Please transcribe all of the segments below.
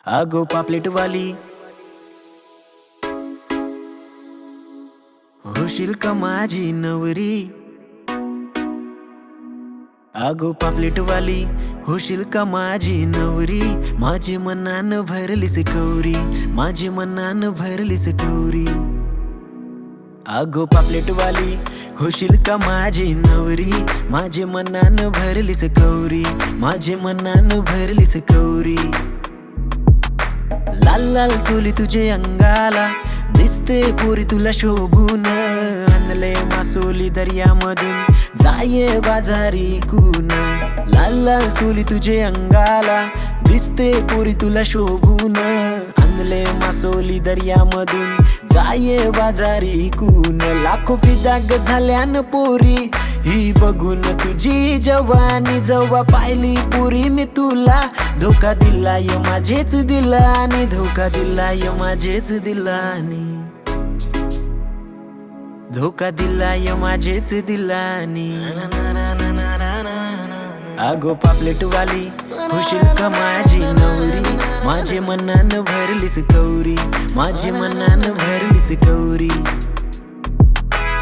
आगो पापलेटवाली होशील का माझी नवरी। आगो पापलेटवाली होशील का माझी नवरी। माझी मनान भरलीस कौरी, माझी मनान भरलीस कौरी। आगो पापलेटवाली होशील का माझी नवरी। माझे मनान भरलीस कौरी, माझे मनान भरलीस कौरी। लाल लाल चोली तुझे अंगाला दिसते पोरी तुला शोभून। आणले मासोली दर्यामधून जाये बाजारी कून। लाल लाल चोली तुझे अंगाला दिसते पोरी तुला शोभून। आणले मासोली दर्यामधून जाये बाजारी कून। लाखो फिदाग झाल्यान पोरी ही बघून तुझी जवानी। जेव्हा पाहिली पुरी मी तुला धोका दिलाय माझेच दिलानी, धोका दिलाय माझेच दिलानी, धोका दिलाय माझेच दिलानी। आगो पापलेटवाली होशील का माझी नवरी। माझे मनान भरलीस कौरी, माझे मनान भरलीस कौरी।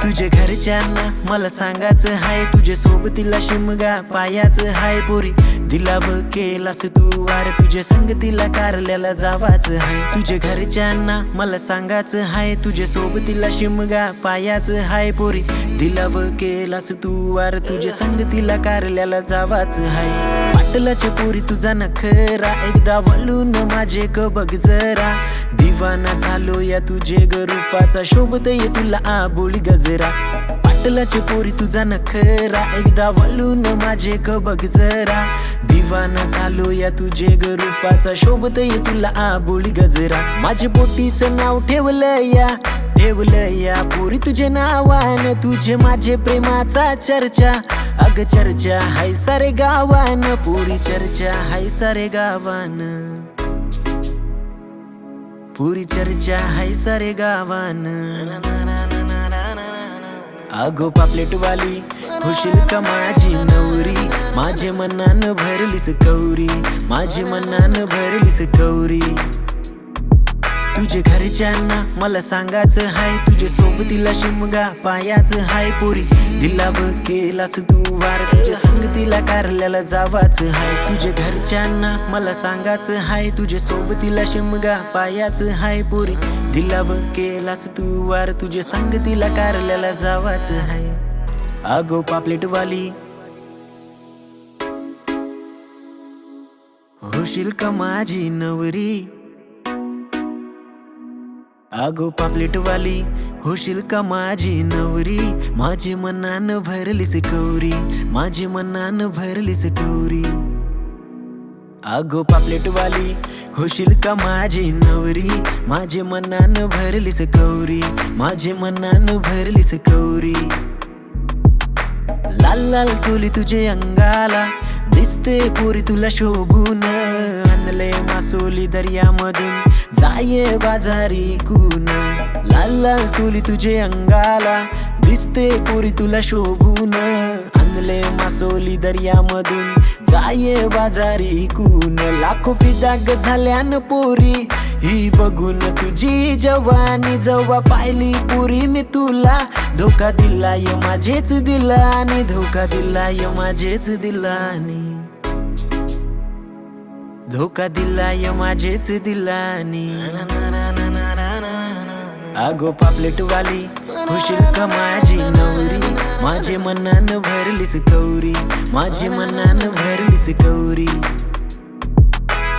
तुझे घरच्यांना मला सांगायचं हाय, तुझे सोबतीला शिमगा पायाचं हाय पोरी। दिलाव केलास तू वार, तुझे संगतीला कारल्याला जावाच हाय। तुझे घरच्यांना मला सांगायचं हाय, तुझे सोबतीला शिमगा पायाचं हाय पोरी। दिलाव केलास तू वार, तुझे संगतीला कारल्याला जावाच हाय। पाटलाचे पोरी तुझा नखरा एकदा वळून माझे क बघ जरा। दिवाना झालो या तुझे ग रूपाचा, शोभत ये तुला आबोळी गजरा। पाटलाचे पोरी तुझा नखरा एकदा वळून माझे क बघ जरा। दिवाना झालो या तुझे ग रूपाचा, शोभत ये तुला आबोळी गजरा। माझे बोटीचं नाव ठेवलं या पोरी तुझे नावान। तुझे माझे प्रेमाचा चर्चा, अग चर्चा हाय सारे गावान पोरी, चर्चा हाय सारे गावान पुरी, चर्चा हाय सारे गावान। आगो पापलेटवाली होशील का माझी नवरी। माझे मनान भरलीस कौरी, माझे मनान भरलीस कौरी। तुझे घरच्यांना मला सांगायचं हाय, तुझे सोबतीला शिमगा पायाचं हाय पोरी। दिलाव केलास तू वार, तुझे संगतीला कारल्याला जावाच हाय। तुझे घरच्यांना मला सांगायचं हाय, तुझे सोबतीला शिमगा पायाचं हाय पोरी। दिलाव केलास तू वार, तुझे संगतीला कारल्याला जावाच हाय। आगो पापलेटवाली होशील का माझी नवरी। आगो पापलेटवाली होशील का माझी नवरी। माझे मनान भरलीस कौरी, माझे मनान भरलीस कौरी। आगो पापलेटवाली होशील का माझी नवरी। माझे मनान भरलीस कौरी, माझे मनान भरलीस कौरी। लाल लाल चोली तुझे अंगाला दिसते पोरी तुला शोभून। आणले मासोली दर्यामधून जाये बाजारी कून। लाल लाल चोली तुझे अंगाला दिसते पोरी तुला शोभून। आणले मासोली दर्यामधून जाये बाजारी कून। लाखो फिदाग झाल्यान पोरी ही बघून तुझी जवानी। जेव्हा पाहिली पुरी मी तुला धोका दिलाय माझेच दिलानी, धोका दिलाय माझेच दिलानी, धोका दिलाय माझेच दिलानी। आगो पापलेटवाली होशील का माझी नवरी। माझे मनान भरलीस कौरी, माझे मनान भरलीस कौरी।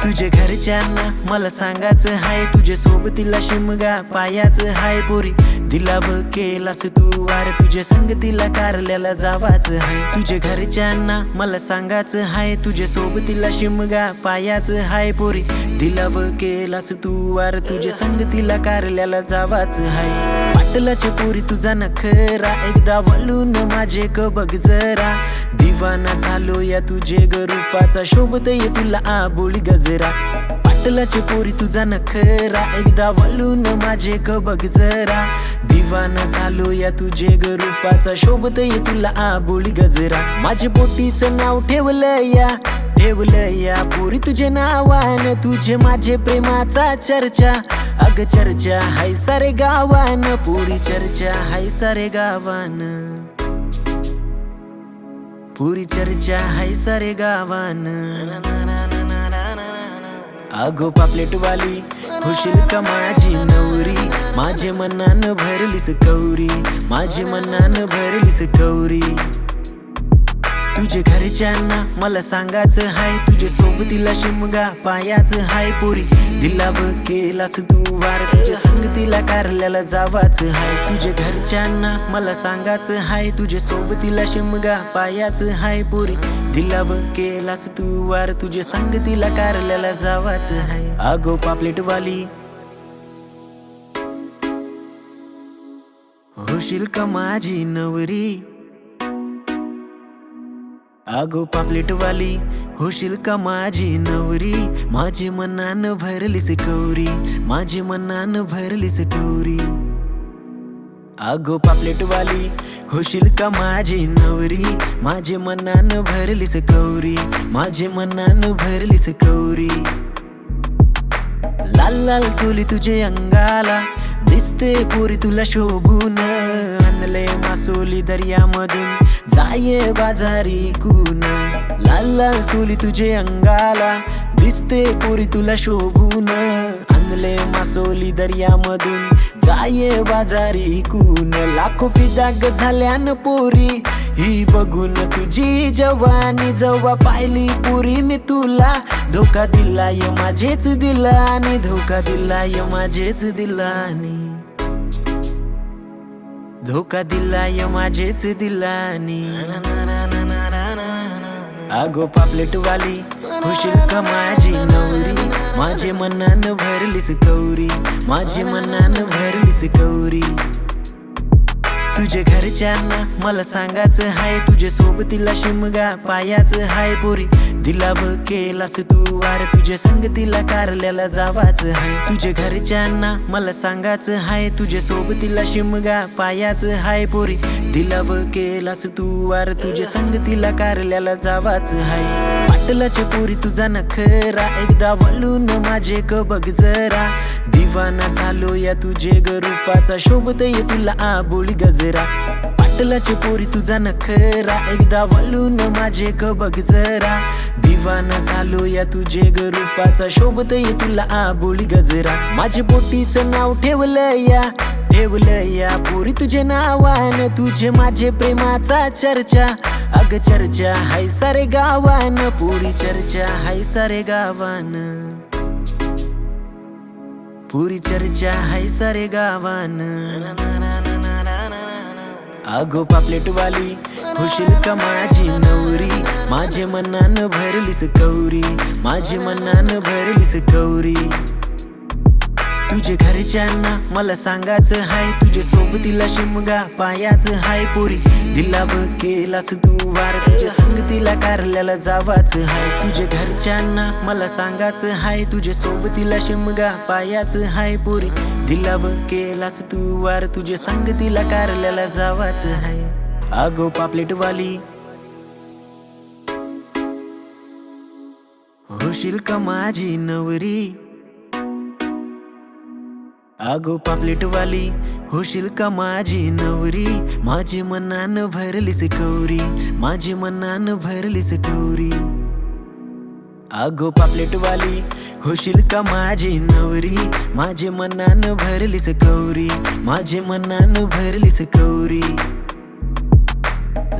तुझे घरच्यांना मला सांगायचं हाय, तुझे सोबतीला शिमगा पायाचं हाय पोरी। दिलाव केलास तू वार, तुझे संगतीला कारल्याला जावाच हाय। तुझे घरच्यांना मला सांगायचं हाय, तुझे सोबतीला शिमगा पायाचं हाय पोरी। दिलाव केलास तू वार, तुझे संगतीला कारल्याला जावाच हाय। पाटलाचे पोरी तुझा नखरा एकदा वळून माझे क बघ जरा। दिवाना झालो या तुझे ग रूपाचा, शोभत ये तुला आबोळी गजरा। पाटलाचे पोरी तुझा नखरा एकदा वळून माझे क बघ जरा। दिवाना झालो या तुझे ग रूपाचा, शोभत ये तुला आबोळी गजरा। माझे बोटीचं नाव ठेवलं ठेवलं या पुरी तुझे नावान, तुझे माझे प्रेमाचा चर्चा. अग चर्चा हाय सारे गावान, पुरी चर्चा हाय सारे गावान, पुरी चर्चा हाय सारे गावान. अगो पापलेट वाली होशील का माझी नवरी, माझे मनान भरलीस कौरी, माझे मनान भरलीस कौरी. तुझे घरच्यांना मला सांगायचं हाय, तुझे सोबतीला शिमगा पायाचं हाय. पुरी दिलाव केलास तू वार, तुझ्या संगतीला कारल्याला जावाचं हाय. तुझे घरच्यांना मला सांगायचं हाय, तुझे सोबतीला शिमगा पायाचं हाय. पुरी दिलाव केलास तू वार, तुझे संगतीला कारल्याला जावाचं हाय. अगो पापलेट वाली होशील का माझी नवरी, अगो पापलेट वाली होशील का माझी नवरी. माझे मनान भरलीस कौरी, माझे मनान भरलीस कौरी. अगो पापलेट वाली होशील का माझी नवरी, माझे मनान भरलीस कौरी, माझे मनान भरलीस कौरी. लाल लाल चोली तुझे अंगाला दिसते पुरी तुला शोभून, आणले मासोली दर्यामधून जाये बाजारी कून. लाल लाल चोली तुझे अंगाला दिसते पुरी तुला शोभून, आणले मासोली दर्यामधून जाये बाजारी कून. लाखो फिदाग झाल्यान पोरी ही बघून तुझी जवानी, जेव्हा पाहिली पुरी मी तुला धोका दिलाय माझेच दिलानी, धोका दिलाय माझेच दिलानी, धोका दिलाय माझेच दिलानी. अगो पापलेट वाली होशील का माझी नवरी, माझे मनान भरलीस कौरी, माझे मनान भरलीस कौरी. तुझे घरच्यांना मला सांगायचं हाय, तुझे सोबतीला शिमगा पायाचं हाय. पुरी दिलाव केलास तू वार, तुझे संगतीला कारल्याला जावाचं हाय. तुझे घरच्यांना मला सांगायचं हाय, तुझे सोबतीला शिमगा पायाचं हाय. पुरी दिलाव केलास तू वार, तुझे संगतीला कारल्याला जावाचं हाय. पाटलाच्या पुरी तुझा नखरा एकदा वळून माझे क बघ जरा, दिवाना झालो या तुझे ग रूपाचा, शोभत ये तुला आबोळी गजरा. पाटलाचे पोरी तुझा नखरा एकदा वळून माझे क बघ जरा, दिवाना झालो या तुझे ग रूपाचा, शोभत ये तुला आबोळी गजरा. माझे बोटीचं नाव ठेवलं या पुरी तुझे नावान, तुझे माझे प्रेमाचा चर्चा. अग चर्चा हाय सारे गावान, पुरी चर्चा हाय सारे गावान, पुरी चर्चा हाय सारे गावान. अगो पापलेट वाली होशील का माझी नवरी, माझे मनान भरलीस कौरी, माझे मनान भरलीस कौरी. तुझे घरच्यांना मला सांगायचं हाय, तुझे सोबतीला शिमगा पायाचं हाय. पुरी दिलाव केलास तू वार, तुझ्या संगतीला कारल्याला जावाचं हाय. तुझे घरच्यांना मला सांगायचं हाय, तुझे सोबतीला शिमगा पायाचं हाय. पुरी दिलाव केलास तू वार, तुझे संगतीला कारल्याला जावाचं हाय. अगो पापलेट वाली होशील का माझी नवरी, अगो पापलेट वाली होशील का माझी नवरी. माझे मनान भरलीस कौरी, माझे मनान भरलीस कौरी. अगो पापलेट वाली होशील का माझी नवरी, माझे मनान भरलीस कौरी, माझे मनान भरलीस कौरी.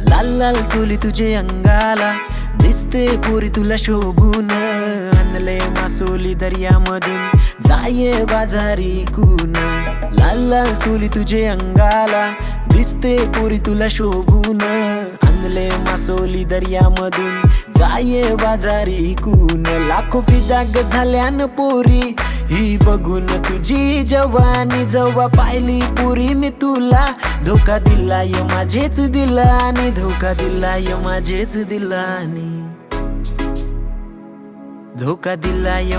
लाल लाल चोली तुझे अंगाला दिसते पुरी तुला शोभून, आणले मासोली दर्यामधून जाये बाजारी कून. लाल लाल चोली तुझे अंगाला दिसते पुरी तुला शोभून, आणले मासोली दर्यामधून जाये बाजारी कून. लाखो फिदाग झाल्यान पोरी ही बघून तुझी जवानी, जेव्हा पाहिली पुरी मी तुला धोका दिलाय माझेच दिलानी, धोका दिलाय माझेच दिलानी, धोका दिलाय.